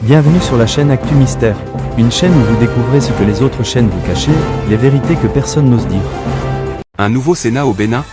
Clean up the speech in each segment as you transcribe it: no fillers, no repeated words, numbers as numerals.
Bienvenue sur la chaîne Actu Mystère, une chaîne où vous découvrez ce que les autres chaînes vous cachent, les vérités que personne n'ose dire. Un nouveau Sénat au Bénin?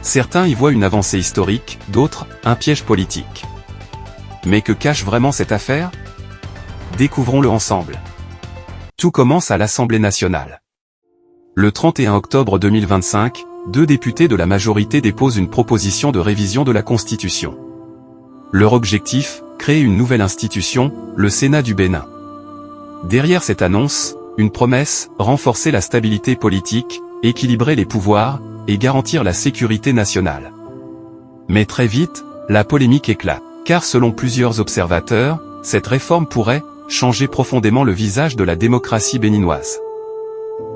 Certains y voient une avancée historique, d'autres, un piège politique. Mais que cache vraiment cette affaire? Découvrons-le ensemble. Tout commence à l'Assemblée nationale. Le 31 octobre 2025, deux députés de la majorité déposent une proposition de révision de la Constitution. Leur objectif, créer une nouvelle institution, le Sénat du Bénin. Derrière cette annonce, une promesse, renforcer la stabilité politique, équilibrer les pouvoirs, et garantir la sécurité nationale. Mais très vite, la polémique éclate, car selon plusieurs observateurs, cette réforme pourrait changer profondément le visage de la démocratie béninoise.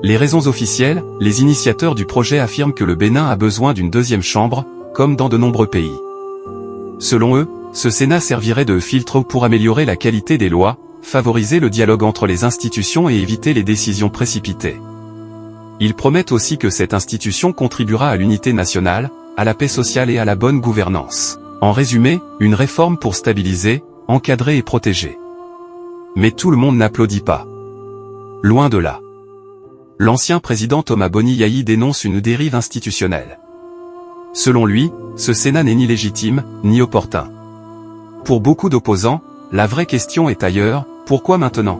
Les raisons officielles, les initiateurs du projet affirment que le Bénin a besoin d'une deuxième chambre, comme dans de nombreux pays. Selon eux, ce Sénat servirait de filtre pour améliorer la qualité des lois, favoriser le dialogue entre les institutions et éviter les décisions précipitées. Ils promettent aussi que cette institution contribuera à l'unité nationale, à la paix sociale et à la bonne gouvernance. En résumé, une réforme pour stabiliser, encadrer et protéger. Mais tout le monde n'applaudit pas. Loin de là. L'ancien président Thomas Boni Yayi dénonce une dérive institutionnelle. Selon lui, ce Sénat n'est ni légitime, ni opportun. Pour beaucoup d'opposants, la vraie question est ailleurs, pourquoi maintenant?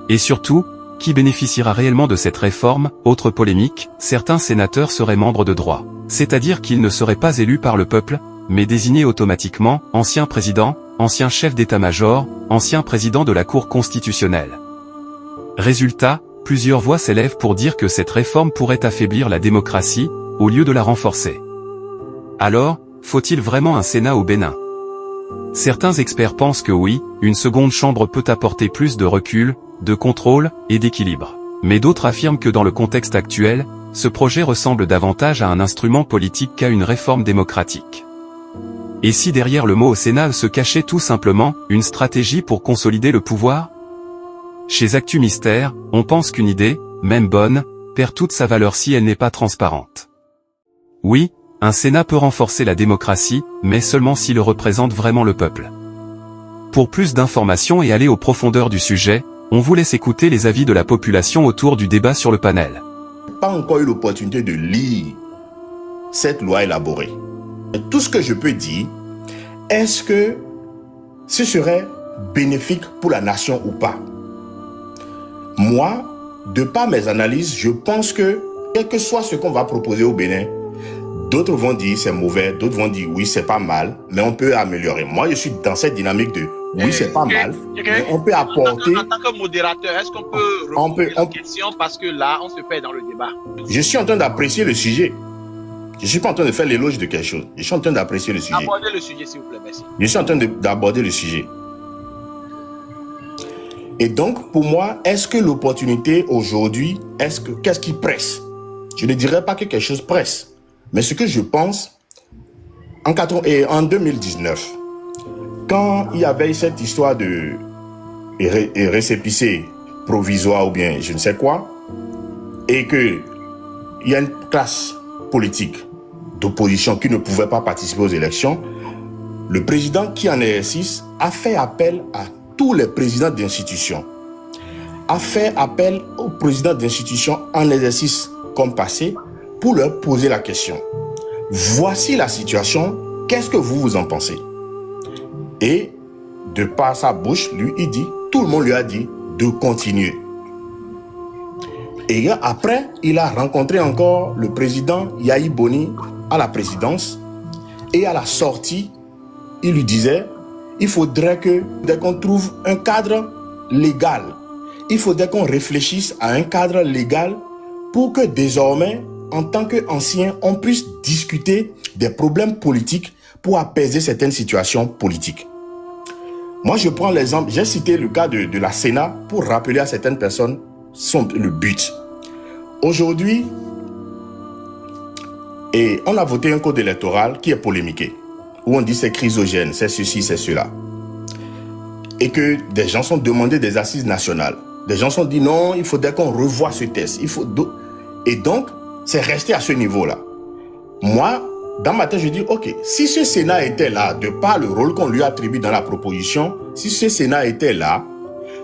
Et surtout, qui bénéficiera réellement de cette réforme? Autre polémique, certains sénateurs seraient membres de droit. C'est-à-dire qu'ils ne seraient pas élus par le peuple, mais désignés automatiquement, ancien président, ancien chef d'état-major, ancien président de la Cour constitutionnelle. Résultat, plusieurs voix s'élèvent pour dire que cette réforme pourrait affaiblir la démocratie, au lieu de la renforcer. Alors, faut-il vraiment un Sénat au Bénin? Certains experts pensent que oui, une seconde chambre peut apporter plus de recul, de contrôle, et d'équilibre. Mais d'autres affirment que dans le contexte actuel, ce projet ressemble davantage à un instrument politique qu'à une réforme démocratique. Et si derrière le mot au Sénat se cachait tout simplement une stratégie pour consolider le pouvoir? Chez Actu Mystère, on pense qu'une idée, même bonne, perd toute sa valeur si elle n'est pas transparente. Oui, un Sénat peut renforcer la démocratie, mais seulement s'il représente vraiment le peuple. Pour plus d'informations et aller aux profondeurs du sujet, on vous laisse écouter les avis de la population autour du débat sur le panel. Pas encore eu l'opportunité de lire cette loi élaborée. Tout ce que je peux dire, est-ce que ce serait bénéfique pour la nation ou pas? Moi, de par mes analyses, je pense que, quel que soit ce qu'on va proposer au Bénin, d'autres vont dire c'est mauvais, d'autres vont dire oui c'est pas mal, mais on peut améliorer. Moi je suis dans cette dynamique de oui c'est pas mal, mais on peut apporter. En tant que modérateur, est-ce qu'on peut reposer la question parce que là on se perd dans le débat? Je suis en train d'apprécier le sujet. Je suis pas en train de faire l'éloge de quelque chose. Je suis en train d'apprécier le sujet. Abordez le sujet s'il vous plaît, merci. Je suis en train d'aborder le sujet. Et donc pour moi, est-ce que l'opportunité aujourd'hui, qu'est-ce qui presse? Je ne dirais pas que quelque chose presse. Mais ce que je pense, en 2019, quand il y avait cette histoire de récépissé provisoire ou bien je ne sais quoi, et qu'il y a une classe politique d'opposition qui ne pouvait pas participer aux élections, le président qui en exercice a fait appel à tous les présidents d'institutions, a fait appel aux présidents d'institutions en exercice comme passé, pour leur poser la question. Voici la situation, qu'est-ce que vous en pensez? Et de par sa bouche, lui, il dit, tout le monde lui a dit de continuer. Et après, il a rencontré encore le président Yayi Boni à la présidence. Et à la sortie, il lui disait, il faudrait que, dès qu'on trouve un cadre légal, il faudrait qu'on réfléchisse à un cadre légal pour que désormais, en tant qu'ancien, on puisse discuter des problèmes politiques pour apaiser certaines situations politiques. Moi, je prends l'exemple, j'ai cité le cas de la Sénat pour rappeler à certaines personnes le but. Aujourd'hui, on a voté un code électoral qui est polémiqué, où on dit c'est chrysogène, c'est ceci, c'est cela. Et que des gens sont demandés des assises nationales. Des gens sont dit non, il faudrait qu'on revoie ce test. Et donc, c'est resté à ce niveau-là. Moi, dans ma tête, je dis, ok, si ce Sénat était là, de par le rôle qu'on lui attribue dans la proposition, si ce Sénat était là,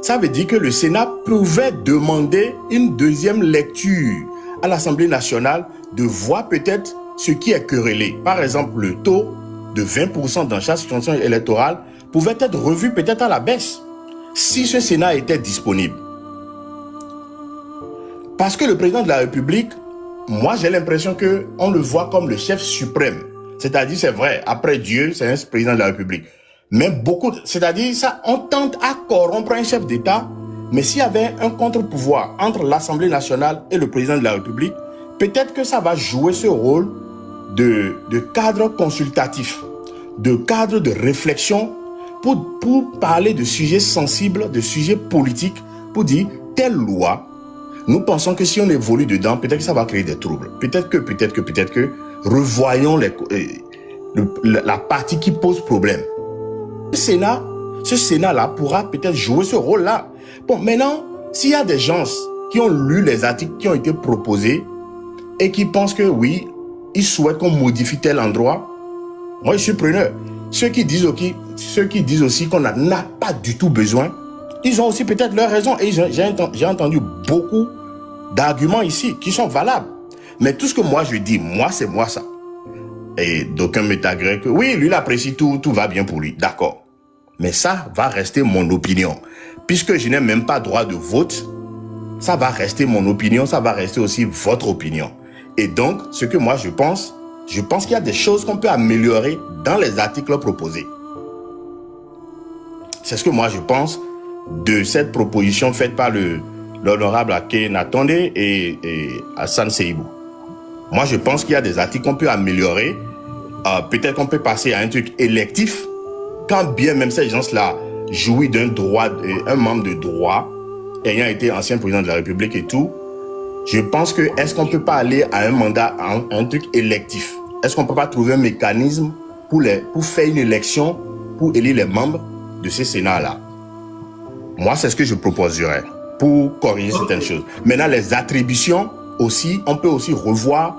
ça veut dire que le Sénat pouvait demander une deuxième lecture à l'Assemblée nationale, de voir peut-être ce qui est querellé. Par exemple, le taux de 20% dans chaque circonscription électorale pouvait être revu peut-être à la baisse, si ce Sénat était disponible. Parce que le président de la République, moi j'ai l'impression qu'on le voit comme le chef suprême. C'est-à-dire, c'est vrai, après Dieu, c'est un président de la République. Mais beaucoup, c'est-à-dire, ça, on tente à corrompre un chef d'État, mais s'il y avait un contre-pouvoir entre l'Assemblée nationale et le président de la République, peut-être que ça va jouer ce rôle de cadre consultatif, de cadre de réflexion pour parler de sujets sensibles, de sujets politiques, pour dire telle loi, nous pensons que si on évolue dedans, peut-être que ça va créer des troubles. Peut-être que, revoyons la partie qui pose problème. Ce Sénat-là pourra peut-être jouer ce rôle-là. Bon, maintenant, s'il y a des gens qui ont lu les articles qui ont été proposés et qui pensent que oui, ils souhaitent qu'on modifie tel endroit, moi je suis preneur. Ceux qui disent aussi qu'on n'a pas du tout besoin, ils ont aussi peut-être leur raison. Et j'ai entendu beaucoup d'arguments ici qui sont valables. Mais tout ce que moi je dis, moi c'est moi ça. Et d'aucuns me tagueraient que oui, lui il apprécie tout va bien pour lui. D'accord. Mais ça va rester mon opinion. Puisque je n'ai même pas droit de vote, ça va rester mon opinion, ça va rester aussi votre opinion. Et donc, ce que moi je pense qu'il y a des choses qu'on peut améliorer dans les articles proposés. C'est ce que moi je pense de cette proposition faite par l'honorable Ake Natonde et Hassan Seibou. Moi je pense qu'il y a des articles qu'on peut améliorer. Peut-être qu'on peut passer à un truc électif, quand bien même ces gens-là jouissent d'un droit, un membre de droit, ayant été ancien président de la République et tout. Je pense que, est-ce qu'on ne peut pas aller à un mandat, à un truc électif? Est-ce qu'on ne peut pas trouver un mécanisme pour faire une élection, pour élire les membres de ce Sénat-là? Moi, c'est ce que je proposerais pour corriger certaines choses. Maintenant, les attributions aussi, on peut aussi revoir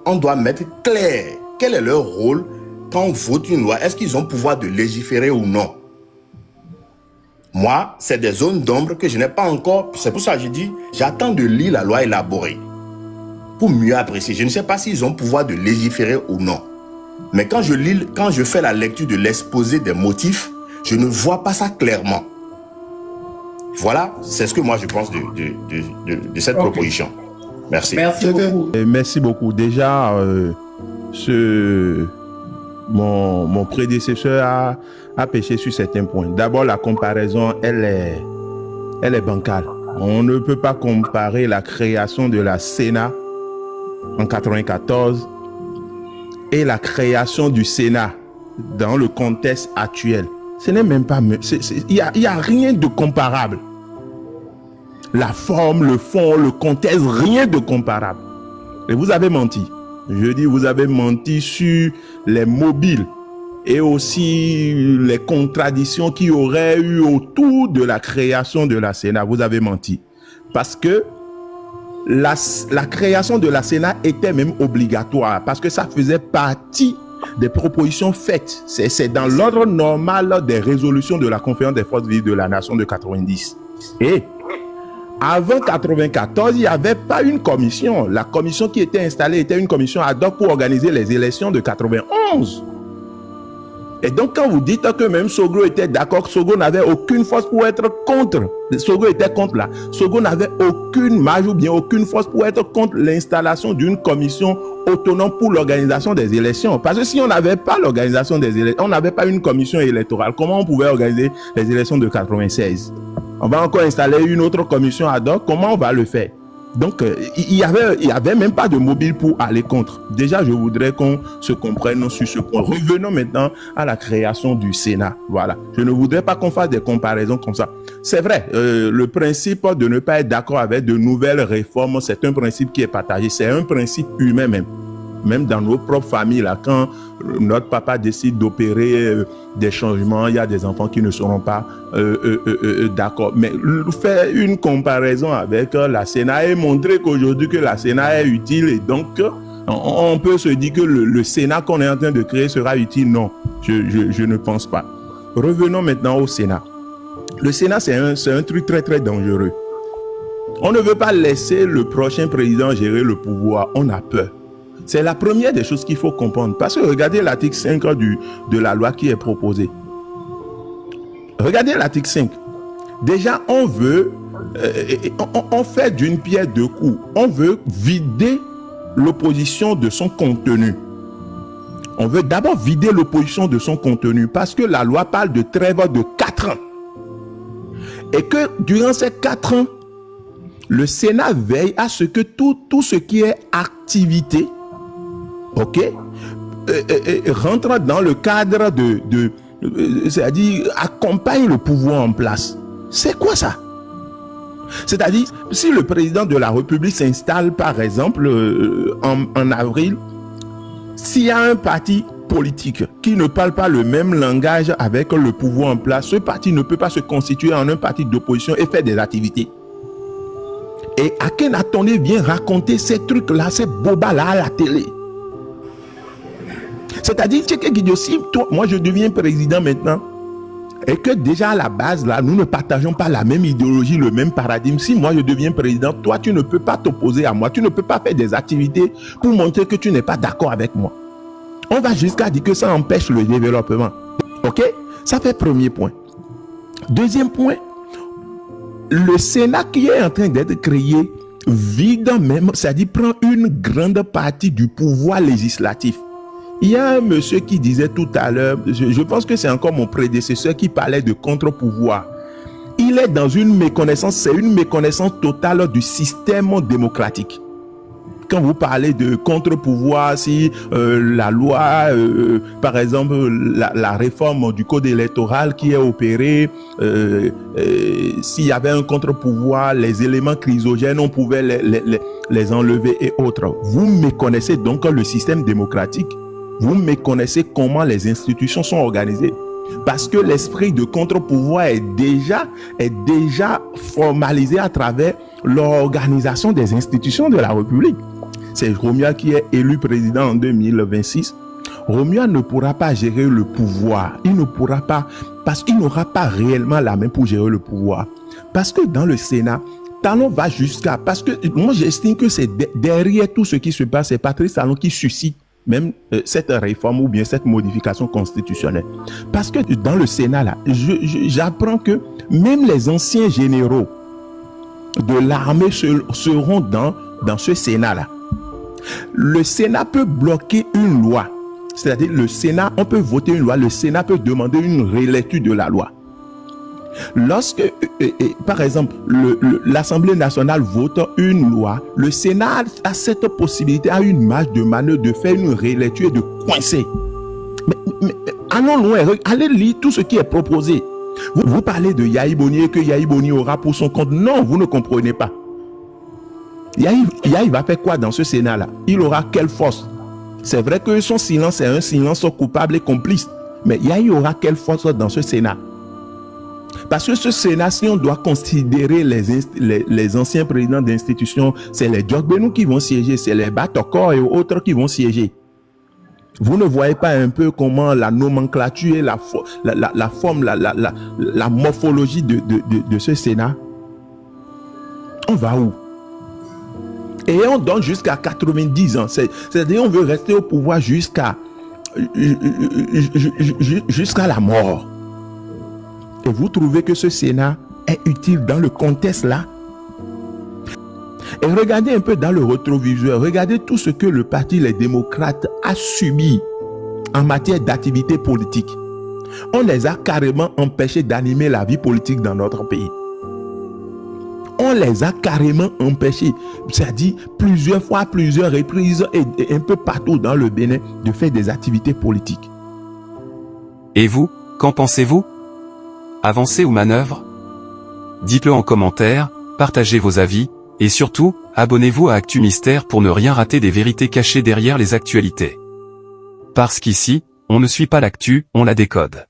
on doit mettre clair quel est leur rôle quand on vote une loi. Est-ce qu'ils ont pouvoir de légiférer ou non? Moi, c'est des zones d'ombre que je n'ai pas encore. C'est pour ça que je dis, j'attends de lire la loi élaborée pour mieux apprécier. Je ne sais pas s'ils ont pouvoir de légiférer ou non. Mais quand je fais la lecture de l'exposé des motifs, je ne vois pas ça clairement. Voilà, c'est ce que moi je pense de cette proposition. Merci. Merci beaucoup. Merci beaucoup. Déjà, mon prédécesseur a pêché sur certains points. D'abord, la comparaison, elle est bancale. On ne peut pas comparer la création de la Sénat en 1994 et la création du Sénat dans le contexte actuel. Ce n'est même pas... Il n'y a rien de comparable. La forme, le fond, le contexte, rien de comparable. Et vous avez menti. Je dis, vous avez menti sur les mobiles et aussi les contradictions qu'il y aurait eu autour de la création de la Sénat. Vous avez menti. Parce que la création de la Sénat était même obligatoire, parce que ça faisait partie des propositions faites. C'est dans l'ordre normal des résolutions de la conférence des forces vives de la nation de 90. Et avant 94, il n'y avait pas une commission. La commission qui était installée était une commission ad hoc pour organiser les élections de 91. Et donc, quand vous dites que même Soglo était d'accord, Soglo n'avait aucune force pour être contre. Soglo était contre là. Soglo n'avait aucune marge ou bien aucune force pour être contre l'installation d'une commission autonome pour l'organisation des élections. Parce que si on n'avait pas l'organisation des élections, on n'avait pas une commission électorale, comment on pouvait organiser les élections de 96? On va encore installer une autre commission ad hoc. Comment on va le faire? Donc, il y avait même pas de mobile pour aller contre. Déjà, je voudrais qu'on se comprenne sur ce point. Revenons maintenant à la création du Sénat. Voilà. Je ne voudrais pas qu'on fasse des comparaisons comme ça. C'est vrai, le principe de ne pas être d'accord avec de nouvelles réformes, c'est un principe qui est partagé. C'est un principe humain même. Même dans nos propres familles, là, quand notre papa décide d'opérer des changements, il y a des enfants qui ne seront pas d'accord. Mais faire une comparaison avec la Sénat et montrer qu'aujourd'hui que la Sénat est utile et donc On peut se dire que le Sénat qu'on est en train de créer sera utile. Non, je ne pense pas. Revenons maintenant au Sénat. Le Sénat, c'est un truc très, très dangereux. On ne veut pas laisser le prochain président gérer le pouvoir. On a peur. C'est la première des choses qu'il faut comprendre. Parce que regardez l'article 5 de la loi qui est proposée. Regardez l'article 5. Déjà, on veut... on fait d'une pierre deux coups. On veut vider l'opposition de son contenu. On veut d'abord vider l'opposition de son contenu parce que la loi parle de trêve de 4 ans. Et que durant ces 4 ans, le Sénat veille à ce que tout ce qui est activité, rentre dans le cadre c'est-à-dire accompagne le pouvoir en place. C'est quoi ça? C'est-à-dire, si le président de la République s'installe, par exemple, en avril, s'il y a un parti politique qui ne parle pas le même langage avec le pouvoir en place, ce parti ne peut pas se constituer en un parti d'opposition et faire des activités. Et Akhenaton vient raconter ces trucs-là, ces bobas-là à la télé. C'est-à-dire, si moi je deviens président maintenant, et que déjà à la base, là, nous ne partageons pas la même idéologie, le même paradigme. Si moi je deviens président, toi tu ne peux pas t'opposer à moi, tu ne peux pas faire des activités pour montrer que tu n'es pas d'accord avec moi. On va jusqu'à dire que ça empêche le développement. Ok? Ça fait premier point. Deuxième point, le Sénat qui est en train d'être créé vide même, c'est-à-dire prend une grande partie du pouvoir législatif. Il y a un monsieur qui disait tout à l'heure, je pense que c'est encore mon prédécesseur qui parlait de contre-pouvoir. Il est dans une méconnaissance, c'est une méconnaissance totale du système démocratique. Quand vous parlez de contre-pouvoir, si la loi, par exemple, la réforme du code électoral qui est opérée, s'il y avait un contre-pouvoir, les éléments chrysogènes, on pouvait les enlever et autres. Vous méconnaissez donc le système démocratique. Vous méconnaissez comment les institutions sont organisées. Parce que l'esprit de contre-pouvoir est déjà formalisé à travers l'organisation des institutions de la République. C'est Romia qui est élu président en 2026. Romia ne pourra pas gérer le pouvoir. Il ne pourra pas, parce qu'il n'aura pas réellement la main pour gérer le pouvoir. Parce que dans le Sénat, Talon va jusqu'à... Parce que moi, j'estime que c'est derrière tout ce qui se passe, c'est Patrice Talon qui suscite même cette réforme ou bien cette modification constitutionnelle. Parce que dans le Sénat, là, j'apprends que même les anciens généraux de l'armée seront dans ce Sénat-là. Le Sénat peut bloquer une loi. C'est-à-dire, le Sénat, on peut voter une loi, le Sénat peut demander une relecture de la loi. Lorsque, par exemple, l'Assemblée nationale vote une loi, le Sénat a cette possibilité, a une marge de manœuvre de faire une relecture et de coincer. Mais allons loin, allez lire tout ce qui est proposé. Vous parlez de Yahi Boni et que Yahi Boni aura pour son compte. Non, vous ne comprenez pas. Yahi va faire quoi dans ce Sénat-là? Il aura quelle force? C'est vrai que son silence est un silence coupable et complice. Mais Yahi aura quelle force dans ce Sénat? Parce que ce Sénat, si on doit considérer les anciens présidents d'institutions, c'est les Djokbenou qui vont siéger, c'est les Batokor et autres qui vont siéger. Vous ne voyez pas un peu comment la nomenclature et la forme, la morphologie de ce Sénat? On va où? Et on donne jusqu'à 90 ans. C'est-à-dire on veut rester au pouvoir jusqu'à la mort. Et vous trouvez que ce Sénat est utile dans le contexte là? Et regardez un peu dans le rétroviseur, regardez tout ce que le parti Les Démocrates a subi en matière d'activité politique. On les a carrément empêchés d'animer la vie politique dans notre pays. On les a carrément empêchés, c'est-à-dire plusieurs fois, plusieurs reprises et un peu partout dans le Bénin de faire des activités politiques. Et vous, qu'en pensez-vous? Avancez ou manœuvre? Dites-le en commentaire, partagez vos avis, et surtout, abonnez-vous à Actu Mystère pour ne rien rater des vérités cachées derrière les actualités. Parce qu'ici, on ne suit pas l'actu, on la décode.